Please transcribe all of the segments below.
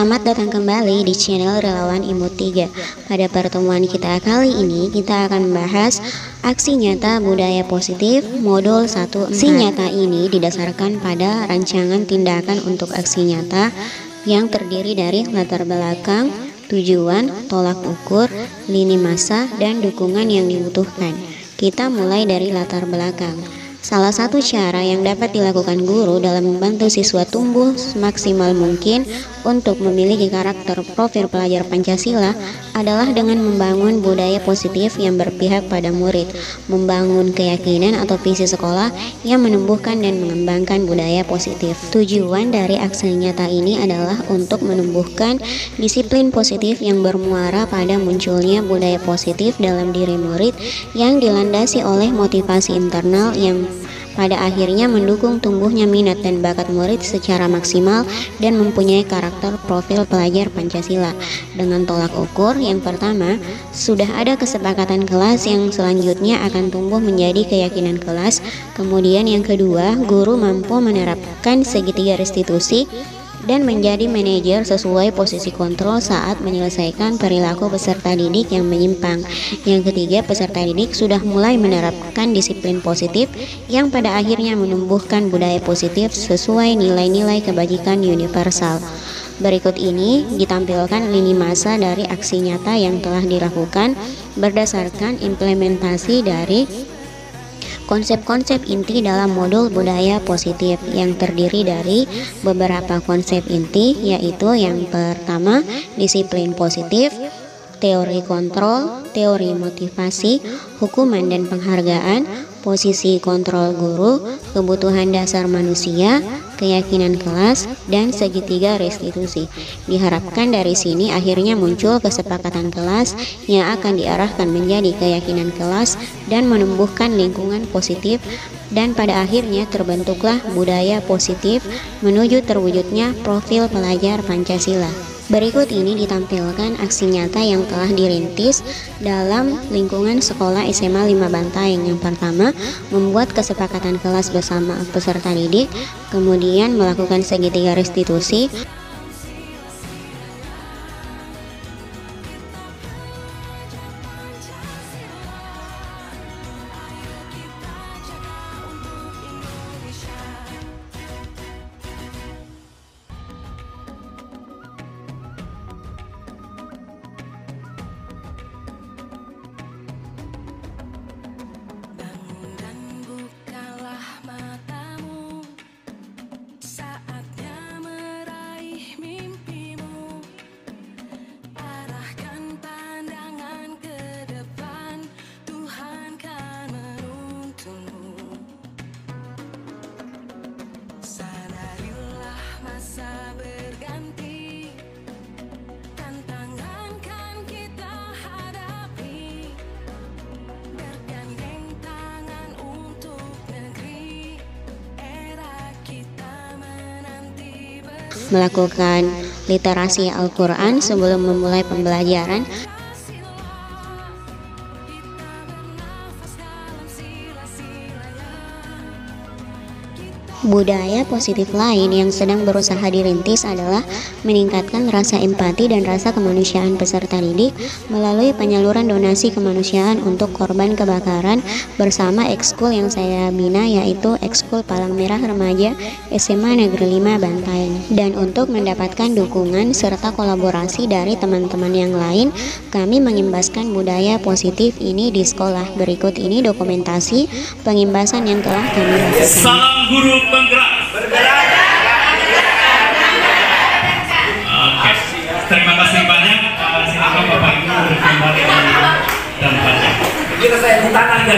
Selamat datang kembali di channel Relawan Imut 3. Pada pertemuan kita kali ini, kita akan membahas aksi nyata budaya positif modul 1. Aksi nyata ini didasarkan pada rancangan tindakan untuk aksi nyata yang terdiri dari latar belakang, tujuan, tolak ukur, lini masa, dan dukungan yang dibutuhkan. Kita mulai dari latar belakang. Salah satu cara yang dapat dilakukan guru dalam membantu siswa tumbuh semaksimal mungkin untuk memiliki karakter profil pelajar Pancasila adalah dengan membangun budaya positif yang berpihak pada murid, membangun keyakinan atau visi sekolah yang menumbuhkan dan mengembangkan budaya positif. Tujuan dari aksi nyata ini adalah untuk menumbuhkan disiplin positif yang bermuara pada munculnya budaya positif dalam diri murid yang dilandasi oleh motivasi internal yang pada akhirnya mendukung tumbuhnya minat dan bakat murid secara maksimal dan mempunyai karakter profil pelajar Pancasila. Dengan tolak ukur yang pertama, sudah ada kesepakatan kelas yang selanjutnya akan tumbuh menjadi keyakinan kelas. Kemudian yang kedua, guru mampu menerapkan segitiga restitusi dan menjadi manajer sesuai posisi kontrol saat menyelesaikan perilaku peserta didik yang menyimpang. Yang ketiga, peserta didik sudah mulai menerapkan disiplin positif yang pada akhirnya menumbuhkan budaya positif sesuai nilai-nilai kebajikan universal. Berikut ini ditampilkan lini masa dari aksi nyata yang telah dilakukan berdasarkan implementasi dari konsep-konsep inti dalam modul budaya positif yang terdiri dari beberapa konsep inti, yaitu yang pertama disiplin positif, teori kontrol, teori motivasi, hukuman dan penghargaan, posisi kontrol guru, kebutuhan dasar manusia, keyakinan kelas, dan segitiga restitusi. Diharapkan dari sini akhirnya muncul kesepakatan kelas yang akan diarahkan menjadi keyakinan kelas dan menumbuhkan lingkungan positif, dan pada akhirnya terbentuklah budaya positif menuju terwujudnya profil pelajar Pancasila. Berikut ini ditampilkan aksi nyata yang telah dirintis dalam lingkungan sekolah SMA 5 Bantaeng. Yang pertama, membuat kesepakatan kelas bersama peserta didik, kemudian melakukan segitiga restitusi, melakukan literasi Al-Quran sebelum memulai pembelajaran. Budaya positif lain yang sedang berusaha dirintis adalah meningkatkan rasa empati dan rasa kemanusiaan peserta didik melalui penyaluran donasi kemanusiaan untuk korban kebakaran bersama ekskul yang saya bina, yaitu ekskul Palang Merah Remaja SMA Negeri 5 Bantaeng. Dan untuk mendapatkan dukungan serta kolaborasi dari teman-teman yang lain, kami mengimbaskan budaya positif ini di sekolah. Berikut ini dokumentasi pengimbasan yang telah kami lakukan. Salam guru penggerak. Oke, terima kasih banyak. Silakan Bapak Ibu kembali dan baca. Kita saya di tangan ya.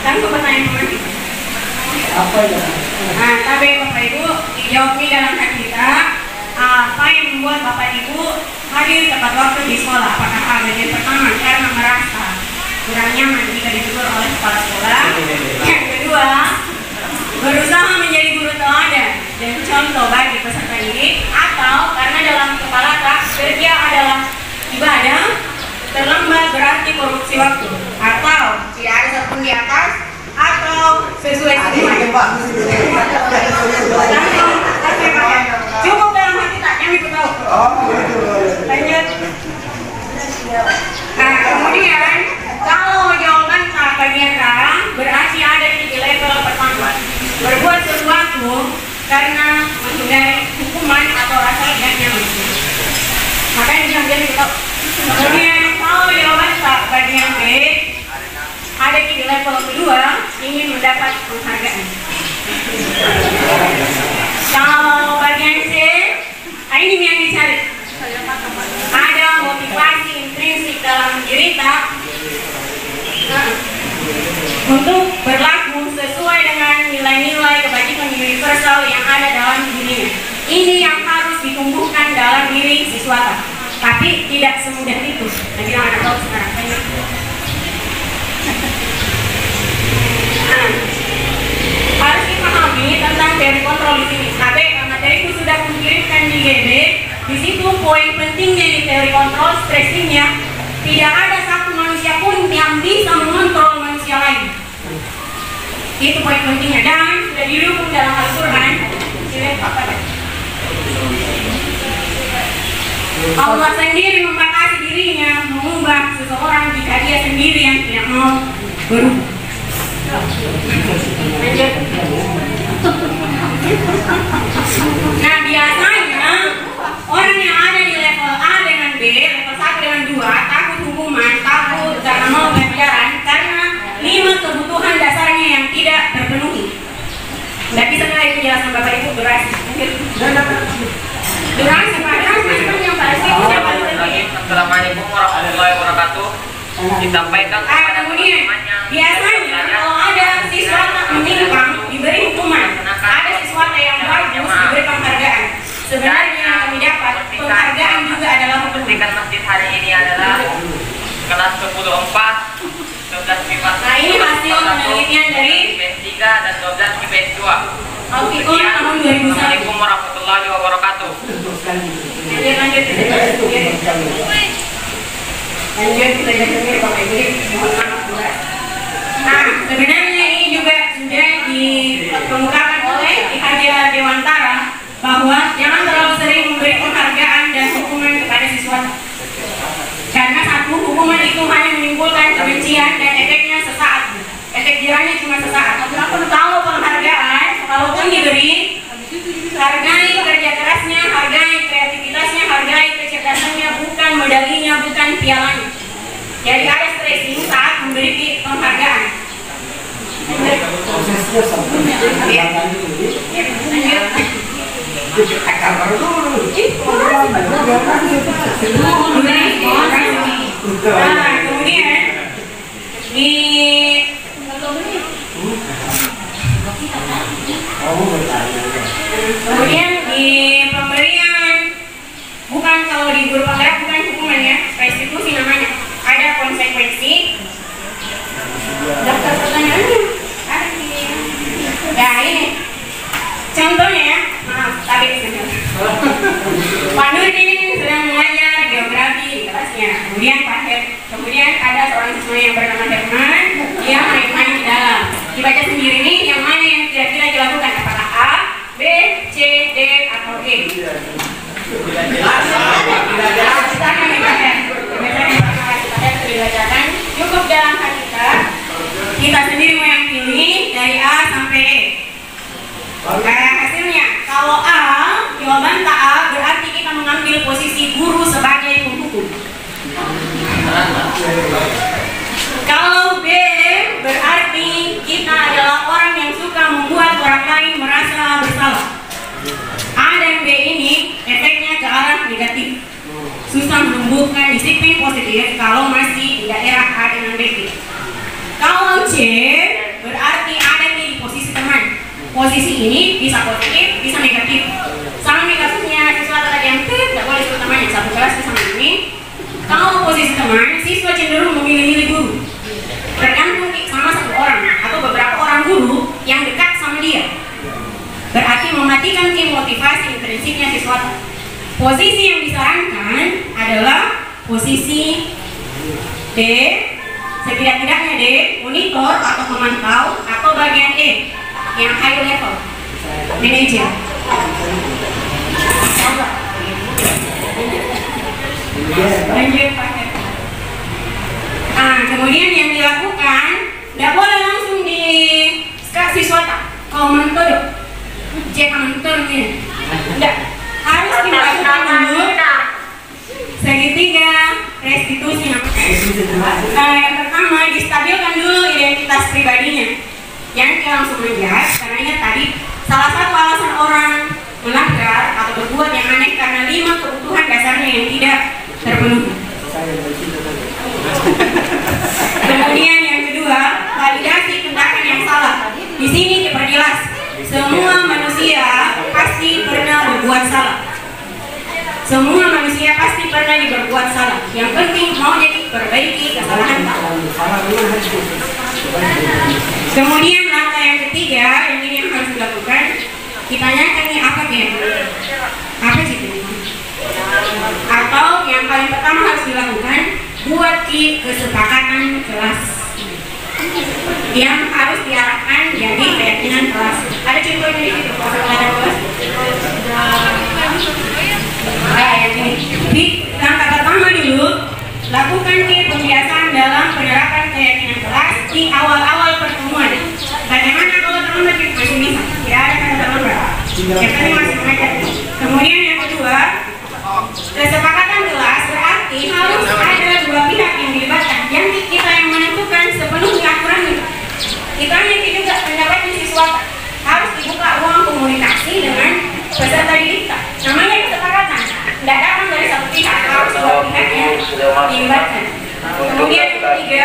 Kan pertanyaan apa ya? Nah, tapi Bapak Ibu dijawab nih dalam hati kita. Apa yang membuat Bapak Ibu hadir tepat waktu di sekolah? Apakah ada yang pertama karena merasa kurang nyaman jika ditegur oleh kepala sekolah? Yang kedua, berusaha menjadi guru teladan dan contoh bagi peserta didik, atau karena dalam kepala kerja adalah ibadah, terlambat berarti korupsi waktu, atau tidak ada satupun di atas, atau atau sesuai semua? Cukup dalam hati tak? Yang itu tahu. Lanjut. Nah, kemudian kalau jawaban tak bagian A berarti ada di level pertama. Berbuat sesuatu karena menghindari hukuman atau rasa tidak nyaman. Makanya jangan itu tahu. Kemudian kalau jawaban tak bagian B ada di level kedua, ingin mendapat penghargaan. Kalau bagian C, ini yang dicari. Ada motivasi intrinsik dalam diri tak untuk berlaku sesuai dengan nilai-nilai kebajikan universal yang ada dalam dirinya. Ini yang harus ditumbuhkan dalam diri siswa. Tapi tidak semudah itu. Nanti anak tahu sekarang. Harus dipahami tentang teori kontrol di sini. Tapi materiku sudah kukirimkan di GB. Di situ poin pentingnya di teori kontrol stressingnya, tidak ada satu manusia pun yang bisa mengontrol manusia lain. Itu poin pentingnya dan sudah didukung dalam Al-Quran. Allah sendiri membatasi dirinya mengubah seseorang jika dia sendiri yang tidak mau berubah. Lanjut. Nah, biasanya orang yang ada di level A dengan B, level 1 dengan 2, takut hukuman, takut karena mau ganjaran karena 5 kebutuhan dasarnya yang tidak terpenuhi. Tidak bisa nilai penjelasan Bapak Ibu durasi. Durasi padahal yang paling siapa lagi? Assalamualaikum warahmatullahi wabarakatuh. Disampaikan kemudian biasanya kalau ada siswa tak menyimpang diberi hukuman, ada siswa yang bagus diberi penghargaan. Sebenarnya yang kami dapat penghargaan juga adalah Petikan masjid hari ini adalah kelas 10-4 12 IPS. Nah, ini hasil penelitian dari IPS 3 dan 12 IPS 2. Aufikon tahun 2001. Assalamualaikum warahmatullahi wabarakatuh. Lanjut kita jadi Bapak Ibu. Nah, sebenarnya ini juga sudah dikemukakan oleh Hadia Dewantara bahwa jangan terlalu sering memberi penghargaan dan hukuman kepada siswa. Karena satu, hukuman itu hanya menimbulkan kebencian dan efeknya sesaat. Efek jerahnya cuma sesaat. Kalau penghargaan, kalaupun diberi, hargai kerja kerasnya, hargai kreativitasnya, hargai kecerdasannya, bukan medalinya, bukan pialanya. Jadi ada stressing saat memberi penghargaan. Kemudian di pemberian, bukan kalau di guru penggerak bukan hukuman ya, restitusi namanya. Ada konsekuensi. Daftar pertanyaannya ada di. Ya ini contohnya ya, maaf tadi Pak Nurdin sedang mengajar geografi di kelasnya. Kemudian ada seorang siswa yang bernama Herman, dia main-main di dalam. Dibaca sendiri nih yang mana yang kira-kira dilakukan, apakah A, B, C, D, atau E? Kita akan dibacakan cukup dalam hati kita sendiri mau yang pilih dari A sampai E. Hasilnya kalau A, jawaban tak A berarti kita mengambil posisi guru sebagai penghukum. Kalau B berarti kita adalah orang yang suka membuat orang lain merasa bersalah. A dan B ini efeknya ke arah negatif, susah menumbuhkan disiplin positif kalau masih di daerah A dengan B. Kalau C berarti ada di posisi teman. Posisi ini bisa positif, bisa negatif. Sama nih kasusnya siswa tadi yang tidak boleh sebut namanya, satu kelas sama ini. Kalau posisi teman, siswa cenderung memilih-milih guru. Tergantung sama satu orang atau beberapa orang guru yang dekat sama dia. Berarti mematikan motivasi intrinsiknya siswa. Posisi yang disarankan adalah posisi D, Setidak-tidaknya D, monitor atau pemantau, atau bagian E yang high level, manager. Kemudian yang dilakukan, tidak boleh langsung dikasih siswa kau mentor, cek mentor ini, tidak, harus dilakukan dulu segitiga restitusi. Yang pertama, distabilkan dulu identitas pribadinya. Jangan kita langsung menjudge, karena ingat tadi salah satu alasan orang melanggar atau berbuat yang aneh karena 5 kebutuhan dasarnya yang tidak terpenuhi. Kemudian yang kedua, validasi tindakan yang salah. Di sini diperjelas, semua manusia pasti pernah berbuat salah. Semua manusia pasti pernah berbuat salah. Yang penting mau jadi perbaiki kesalahan. Kemudian langkah yang ketiga, yang ini yang harus dilakukan, kita tanyakan nih apa dia? Apa sih itu? Atau yang paling pertama harus dilakukan, buat kesepakatan kelas yang harus diarahkan jadi keyakinan kelas. Ada contohnya di situ, kesepakatan kelas. Yang ini. Di langkah pertama dulu, lakukan pembiasaan dalam penerapan keyakinan kelas di awal-awal pertemuan. Bagaimana kalau terlambat masih bisa? Tidak ada kata terlambat. Yang penting masih mengajar. Kemudian yang kedua, kesepakatan kelas berarti harus ada 2 pihak yang dilibatkan. Yang kita yang menentukan sepenuhnya aturannya. Kita hanya juga pendapatnya siswa. Harus dibuka ruang komunikasi dengan peserta didik. Namanya kesepakatan. Tidak datang dari satu pihak, harus 2 pihak yang dilibatkan. Kemudian yang ketiga,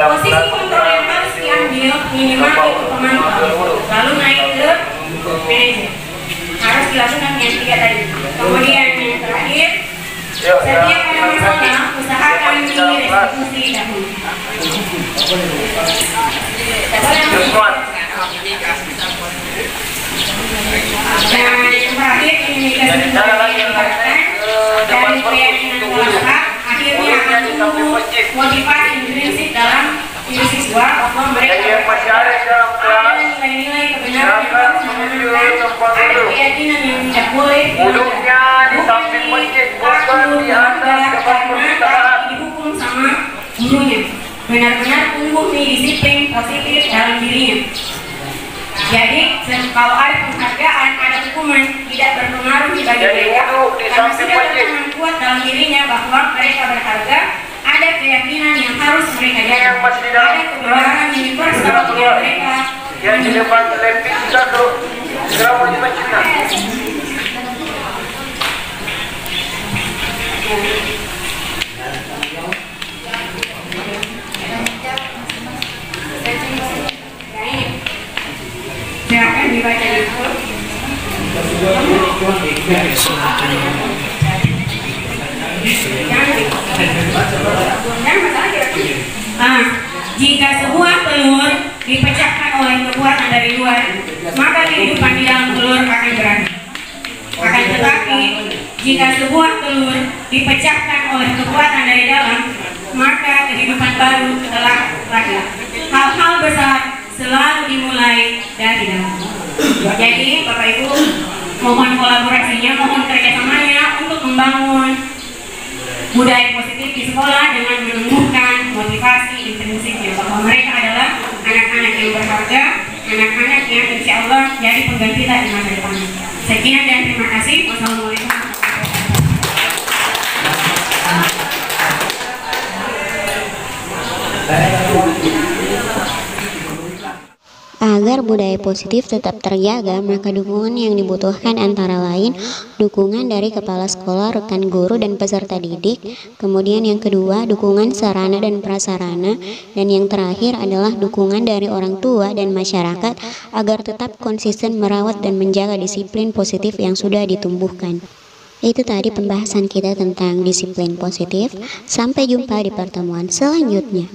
posisi kontrol yang harus diambil minimal itu pemantau, lalu naik ke manajer. Harus dilakukan yang 3 tadi. Kemudian yang terakhir, setiap ada masalah, usahakan restitusi dahulu. Dan yang terakhir, ini dikasih dari keyakinan kelas akhirnya akan tumbuh motivasi intrinsik dalam diri siswa bahwa mereka ada nilai-nilai kebenaran yang harus dimenangkan, ada keyakinan yang tidak boleh karena dihukum sama gurunya. Benar-benar tumbuh disiplin positif dalam dirinya. Jadi kalau ada penghargaan, ada hukuman, tidak berpengaruh bagi mereka karena sudah berteman kuat dalam dirinya bahwa mereka berharga. Ada keyakinan yang harus mereka jaga, ada kebenaran universal yang mereka yang di depan televisi satu segera dibaca. Silakan dibaca itu. Jika sebuah telur dipecahkan oleh kekuatan dari luar, maka kehidupan di dalam telur akan berakhir. Akan tetapi, jika sebuah telur dipecahkan oleh kekuatan dari dalam, maka kehidupan baru telah lahir. Hal-hal besar selalu dimulai dari dalam. Jadi, Bapak Ibu, mohon kolaborasinya, mohon kerjasamanya untuk membangun budaya positif di sekolah dengan menumbuhkan motivasi intrinsiknya bahwa mereka adalah anak-anak yang berharga, anak-anak yang insya Allah jadi pengganti kita di masa depan. Sekian dan terima kasih. Wassalamualaikum. Agar budaya positif tetap terjaga, maka dukungan yang dibutuhkan antara lain dukungan dari kepala sekolah, rekan guru, dan peserta didik. Kemudian yang kedua, dukungan sarana dan prasarana. Dan yang terakhir adalah dukungan dari orang tua dan masyarakat agar tetap konsisten merawat dan menjaga disiplin positif yang sudah ditumbuhkan. Itu tadi pembahasan kita tentang disiplin positif. Sampai jumpa di pertemuan selanjutnya.